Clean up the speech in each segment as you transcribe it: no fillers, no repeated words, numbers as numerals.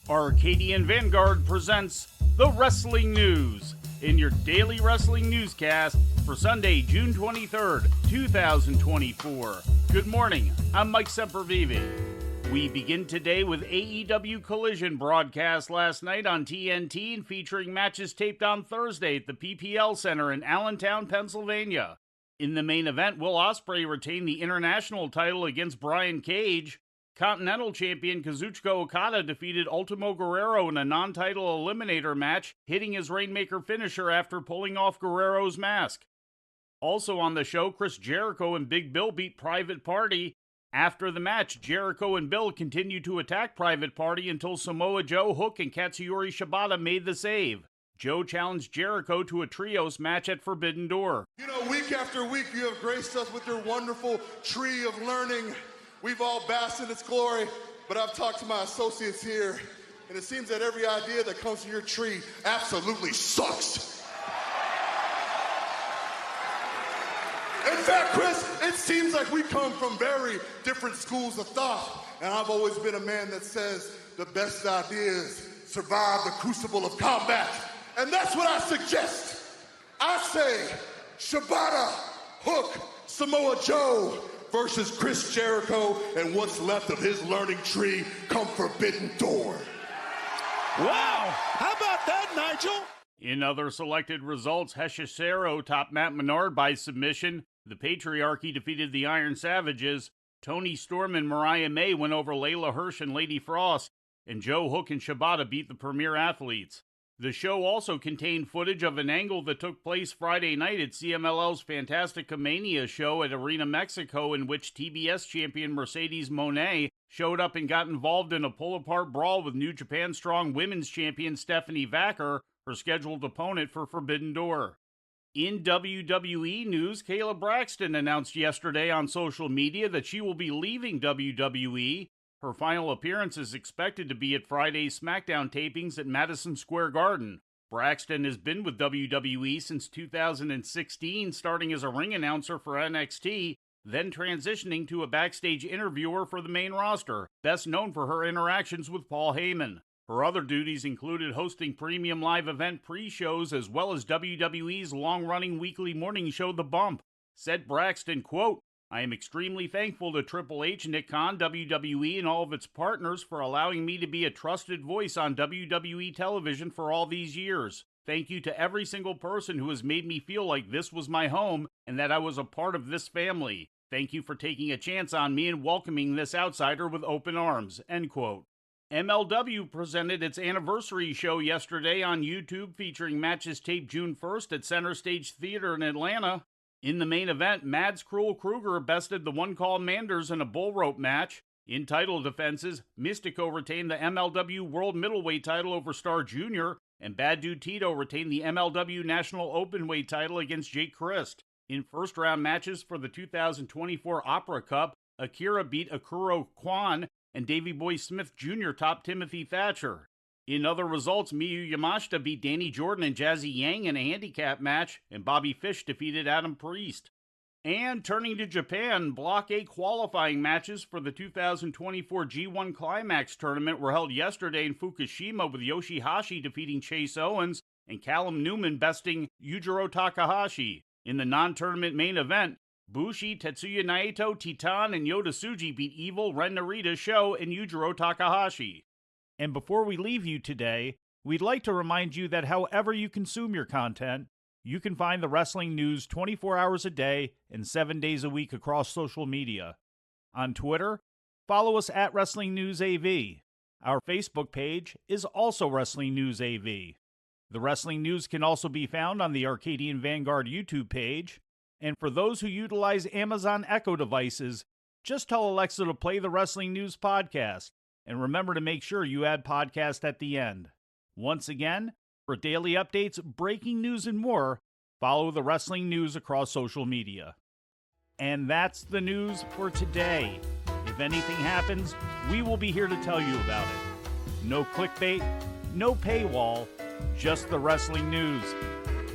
Arcadian Vanguard presents the Wrestling News in your daily wrestling newscast for Sunday, June 23rd, 2024. Good morning, I'm Mike Sempervive. We begin today with AEW Collision broadcast last night on TNT and featuring matches taped on Thursday at the PPL Center in Allentown, Pennsylvania. In the main event, Will Ospreay retained the international title against Brian Cage. Continental Champion Kazuchika Okada defeated Ultimo Guerrero in a non-title eliminator match, hitting his Rainmaker finisher after pulling off Guerrero's mask. Also on the show, Chris Jericho and Big Bill beat Private Party. After the match, Jericho and Bill continued to attack Private Party until Samoa Joe, Hook, and Katsuyori Shibata made the save. Joe challenged Jericho to a trios match at Forbidden Door. You know, week after week, you have graced us with your wonderful tree of learning. We've all basked in its glory, but I've talked to my associates here, and it seems that every idea that comes from your tree absolutely sucks. In fact, Chris, it seems like we come from very different schools of thought, and I've always been a man that says the best ideas survive the crucible of combat, and that's what I suggest. I say Shibata, Hook, Samoa Joe versus Chris Jericho and what's left of his learning tree come Forbidden Door. Wow! How about that, Nigel? In other selected results, Hechicero topped Matt Menard by submission. The Patriarchy defeated the Iron Savages. Tony Storm and Mariah May went over Layla Hirsch and Lady Frost. And Joe, Hook, and Shibata beat the Premier Athletes. The show also contained footage of an angle that took place Friday night at CMLL's Fantastica Mania show at Arena Mexico, in which TBS champion Mercedes Moné showed up and got involved in a pull-apart brawl with New Japan Strong Women's champion Stephanie Vacker, her scheduled opponent for Forbidden Door. In WWE news, Kayla Braxton announced yesterday on social media that she will be leaving WWE. Her final appearance is expected to be at Friday's SmackDown tapings at Madison Square Garden. Braxton has been with WWE since 2016, starting as a ring announcer for NXT, then transitioning to a backstage interviewer for the main roster, best known for her interactions with Paul Heyman. Her other duties included hosting premium live event pre-shows as well as WWE's long-running weekly morning show, The Bump. Said Braxton, quote, "I am extremely thankful to Triple H, Nick Khan, WWE, and all of its partners for allowing me to be a trusted voice on WWE television for all these years. Thank you to every single person who has made me feel like this was my home and that I was a part of this family. Thank you for taking a chance on me and welcoming this outsider with open arms." End quote. MLW presented its anniversary show yesterday on YouTube, featuring matches taped June 1st at Center Stage Theater in Atlanta. In the main event, Mads Cruel Kruger bested the One Call Manders in a bull rope match. In title defenses, Mystico retained the MLW World Middleweight title over Star Jr., and Bad Dude Tito retained the MLW National Openweight title against Jake Christ. In first-round matches for the 2024 Opera Cup, Akira beat Akuro Kwan, and Davey Boy Smith Jr. topped Timothy Thatcher. In other results, Miyu Yamashita beat Danny Jordan and Jazzy Yang in a handicap match, and Bobby Fish defeated Adam Priest. And turning to Japan, Block A qualifying matches for the 2024 G1 Climax tournament were held yesterday in Fukushima, with Yoshihashi defeating Chase Owens and Callum Newman besting Yujiro Takahashi. In the non-tournament main event, Bushi, Tetsuya Naito, Titan, and Yota Tsuji beat Evil, Ren Narita, Sho, and Yujiro Takahashi. And before we leave you today, we'd like to remind you that however you consume your content, you can find the wrestling news 24 hours a day and 7 days a week across social media. On Twitter, follow us at Wrestling News AV. Our Facebook page is also Wrestling News AV. The Wrestling News can also be found on the Arcadian Vanguard YouTube page. And for those who utilize Amazon Echo devices, just tell Alexa to play the Wrestling News podcast. And remember to make sure you add podcast at the end. Once again, for daily updates, breaking news, and more, follow the Wrestling News across social media. And that's the news for today. If anything happens, we will be here to tell you about it. No clickbait, no paywall, just the Wrestling News.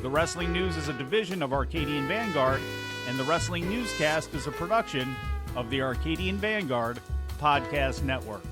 The Wrestling News is a division of Arcadian Vanguard, and the Wrestling Newscast is a production of the Arcadian Vanguard Podcast Network.